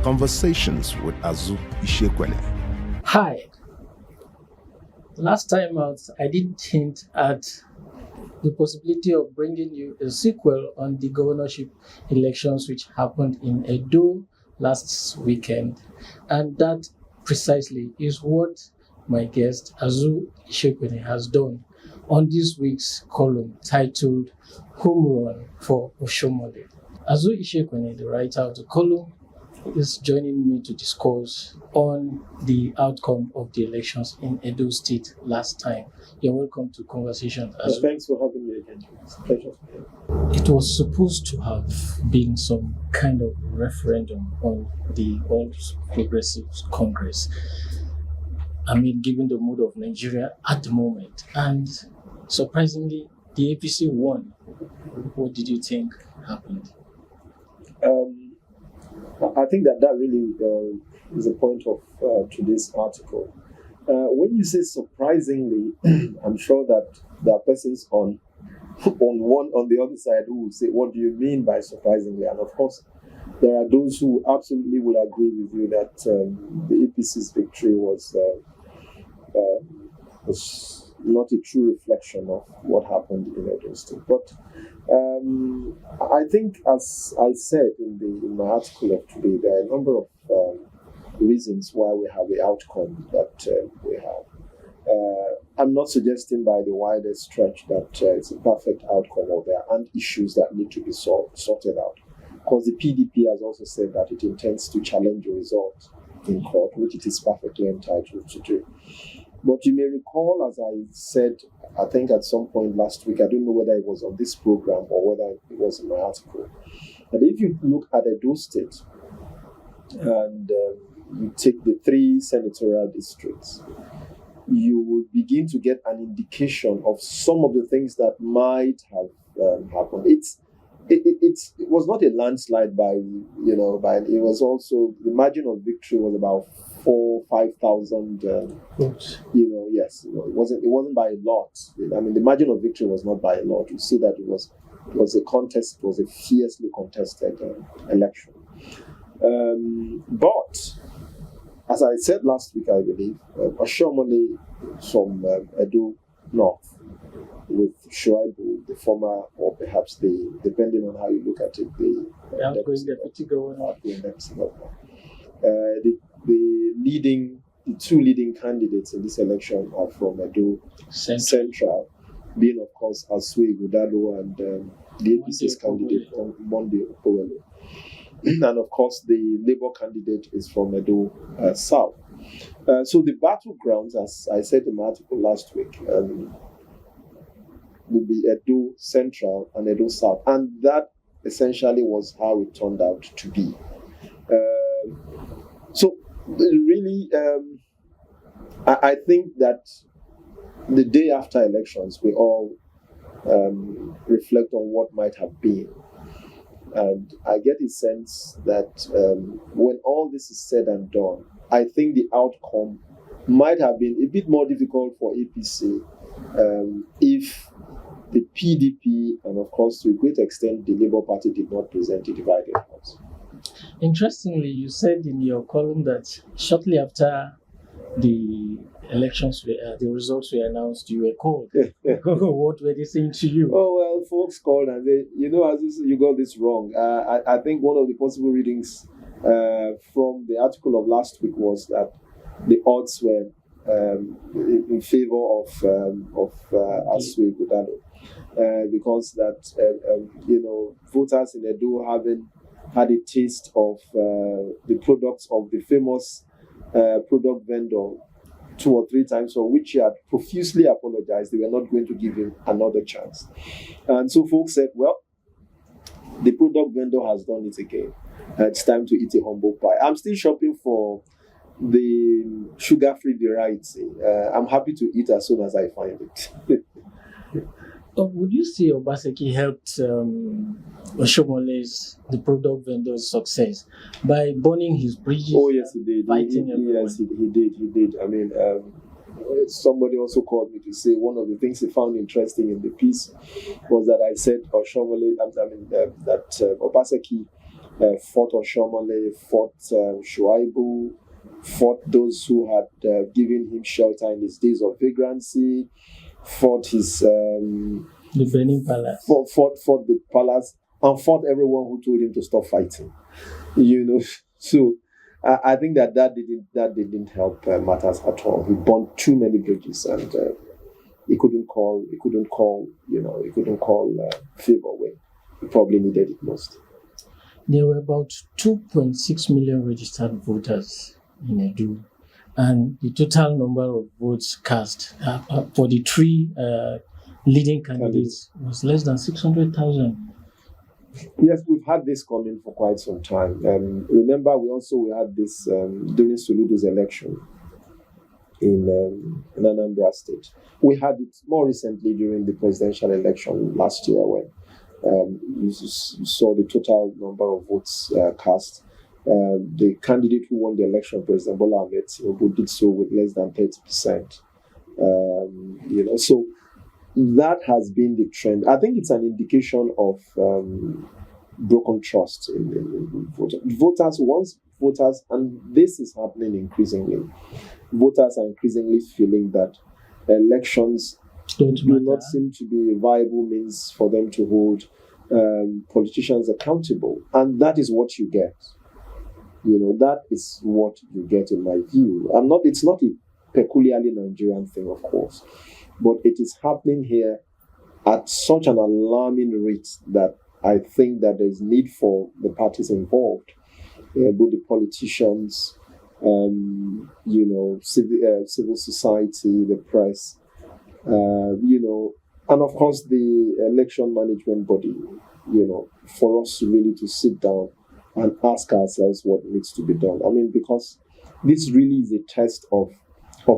Conversations with Azu Ishekwene. Hi. Last time out, I did hint at the possibility of bringing you a sequel on the governorship elections which happened in Edo last weekend. And that precisely is what my guest, Azu Ishekwene, has done on this week's column titled Home Run for Oshiomhole. Azu Ishekwene, the writer of the column, is joining me to discuss on the outcome of the elections in Edo State last time. You're welcome to Conversation. Thanks for having me again. It's a pleasure. It was supposed to have been some kind of referendum on the All Progressives Congress. I mean, given the mood of Nigeria at the moment. And surprisingly, the APC won. What did you think happened? I think that really is the point of today's article. When you say surprisingly, I'm sure that there are persons on the other side who will say, what do you mean by surprisingly? And of course, there are those who absolutely will agree with you that the APC's victory was not a true reflection of what happened in Edo State. But I think, as I said in my article of today, there are a number of reasons why we have the outcome that we have. I'm not suggesting by the widest stretch that it's a perfect outcome, or there aren't issues that need to be sorted out. Because the PDP has also said that it intends to challenge the result in court, which it is perfectly entitled to do. But you may recall, as I said, I think at some point last week, I don't know whether it was on this program or whether it was in my article, that if you look at Edo State and you take the 3 senatorial districts, you will begin to get an indication of some of the things that might have happened. It was not a landslide it was also, the margin of victory was about 4,000-5,000 yes, it wasn't by a lot. I mean, the margin of victory was not by a lot. You see that it was a contest, it was a fiercely contested election. But as I said last week, I believe, Oshiomhole from Edo North, with Shuaibu, the former, or perhaps depending on how you look at it, the deputy governor. The 2 leading candidates in this election are from Edo Central, being of course Asue Ighodalo and the APC's candidate Monday Okpebholo. And of course the Labour candidate is from Edo South. So the battlegrounds, as I said in my article last week, will be Edo Central and Edo South. And that essentially was how it turned out to be. So really, I think that the day after elections, we all reflect on what might have been. And I get a sense that when all this is said and done, I think the outcome might have been a bit more difficult for APC if the PDP and, of course, to a great extent, the Labour Party did not present a divided house. Interestingly, you said in your column that shortly after the elections, the results were announced, you were called. What were they saying to you? Oh, well, folks called and they, you got this wrong. I think one of the possible readings from the article of last week was that the odds were in favor of Asue Ighodalo, because that voters in Edo having had a taste of the products of the famous product vendor 2 or 3 times, for which he had profusely apologized. They were not going to give him another chance. And so folks said, well, the product vendor has done it again. It's time to eat a humble pie. I'm still shopping for the sugar-free variety. I'm happy to eat as soon as I find it. Would you say Obaseki helped Oshiomhole's, the product vendor's success by burning his bridges? Oh, yes, he did. Yes, he did. I mean, somebody also called me to say one of the things he found interesting in the piece was that I said Oshiomhole, that Obaseki fought Oshiomhole, fought Shuaibu, fought those who had given him shelter in his days of vagrancy, fought his the Benin Palace, fought the palace, and fought everyone who told him to stop fighting. So I think that didn't help matters at all. He burned too many bridges, and he couldn't call favor when he probably needed it most. There were about 2.6 million registered voters in Edo, and the total number of votes cast for the three leading candidates was less than 600,000. Yes, we've had this coming for quite some time. Remember, we had this during Soludo's election in Anambra State. We had it more recently during the presidential election last year when you saw the total number of votes cast. The candidate who won the election, President Bola Ahmed Tinubu, did so with less than 30%. So that has been the trend. I think it's an indication of broken trust in voters. Once voters, and this is happening increasingly, voters are increasingly feeling that elections do not seem to be a viable means for them to hold politicians accountable. And that is what you get. That is what you get in my view. It's not a peculiarly Nigerian thing, of course, but it is happening here at such an alarming rate that I think that there's need for the parties involved, both the politicians, civil society, the press, and of course the election management body, for us really to sit down and ask ourselves what needs to be done. Because this really is a test of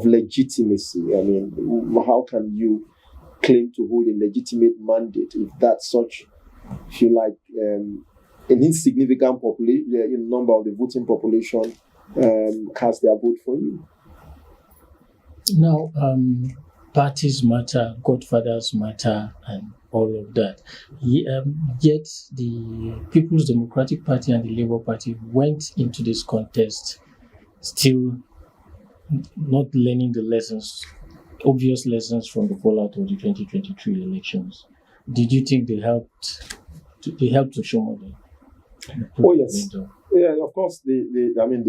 legitimacy. How can you claim to hold a legitimate mandate if that's such, if you like, an insignificant number of the voting population cast their vote for you? Now, parties matter, godfathers matter, and all of that. Yet the People's Democratic Party and the Labour Party went into this contest still not learning the obvious lessons from the fallout of the 2023 elections. Did you think they helped Oshiomhole? Oh yes, yeah. Of course, they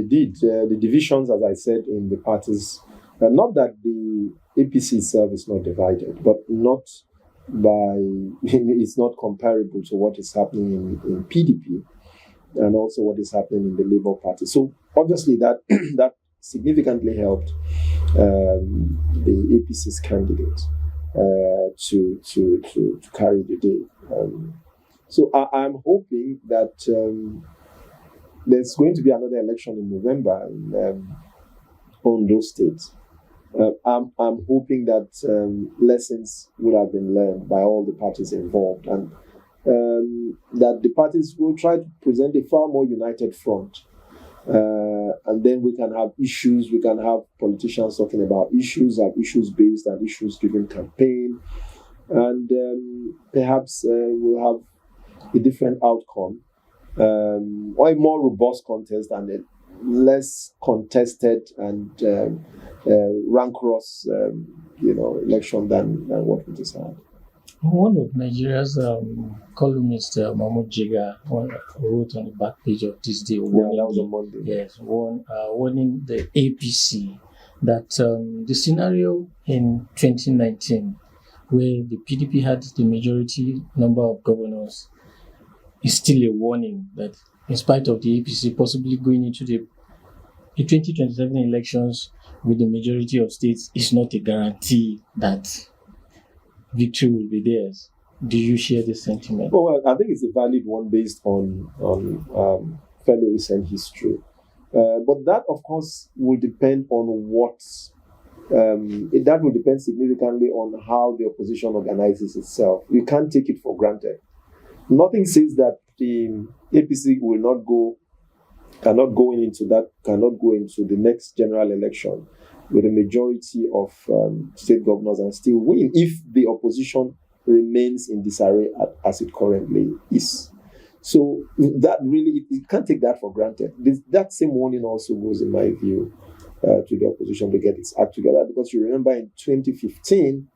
did. The divisions, as I said, in the parties. Not that the APC itself is not divided, but it's not comparable to what is happening in PDP and also what is happening in the Labour Party. So obviously that significantly helped the APC's candidate to carry the day. So I'm hoping that there's going to be another election in November in Edo State. I'm hoping that lessons would have been learned by all the parties involved, and that the parties will try to present a far more united front. And then we can have issues, we can have politicians talking about issues, have issues-based and issues-driven campaign, and perhaps we'll have a different outcome, or a more robust contest and a less contested and rancorous, election than what we just had. One of Nigeria's columnists, Mahmoud Jiga, wrote on the back page of this day, That was on Monday. Yes, warning the APC that the scenario in 2019, where the PDP had the majority number of governors, is still a warning that in spite of the APC possibly going into the 2027 elections with the majority of states, is not a guarantee that victory will be theirs. Do you share this sentiment? Well, I think it's a valid one based on fairly recent history. But that, of course, will depend on that will depend significantly on how the opposition organizes itself. You can't take it for granted. Nothing says that the APC cannot go into the next general election with a majority of state governors and still win if the opposition remains in disarray as it currently is. So that really, you can't take that for granted. That same warning also goes, in my view, to the opposition to get its act together, because you remember in 2015,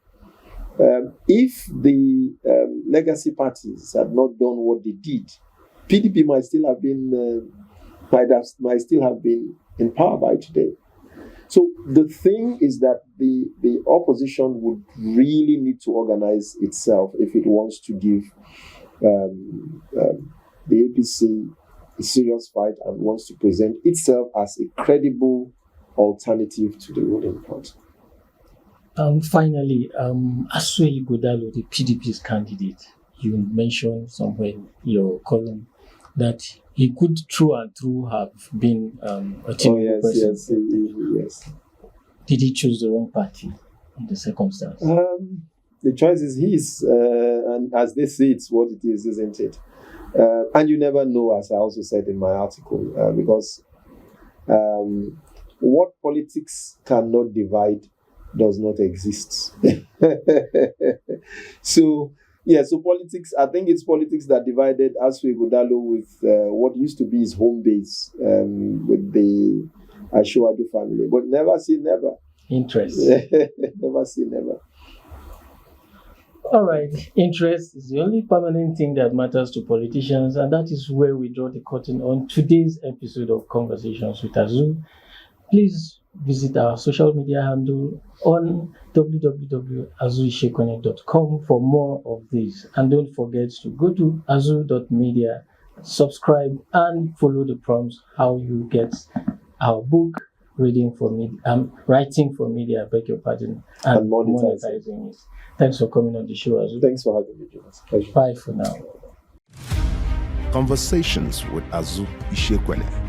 if the legacy parties had not done what they did, PDP might still have been in power by today. So the thing is that the opposition would really need to organize itself if it wants to give the APC a serious fight and wants to present itself as a credible alternative to the ruling party. Finally, Asue Godalo, the PDP's candidate, you mentioned somewhere in your column that he could through and through have been a Tinubu person. Yes. Did he choose the wrong party in the circumstance? The choice is his, and as they say, it's what it is, isn't it? And you never know, as I also said in my article, because what politics cannot divide does not exist. So politics, I think it's politics that divided Asue Godalo with what used to be his home base, with the Ashoadu family. But never say never. Interest. Never say never. All right. Interest is the only permanent thing that matters to politicians, and that is where we draw the curtain on today's episode of Conversations with Azu. Please visit our social media handle on www.azuishekwene.com for more of this. And don't forget to go to azu.media, subscribe, and follow the prompts how you get our book, writing for media, beg your pardon, and monetizing it. Thanks for coming on the show, Azu. Thanks for having me, Jonas. Bye for now. Conversations with Azu Ishekwene.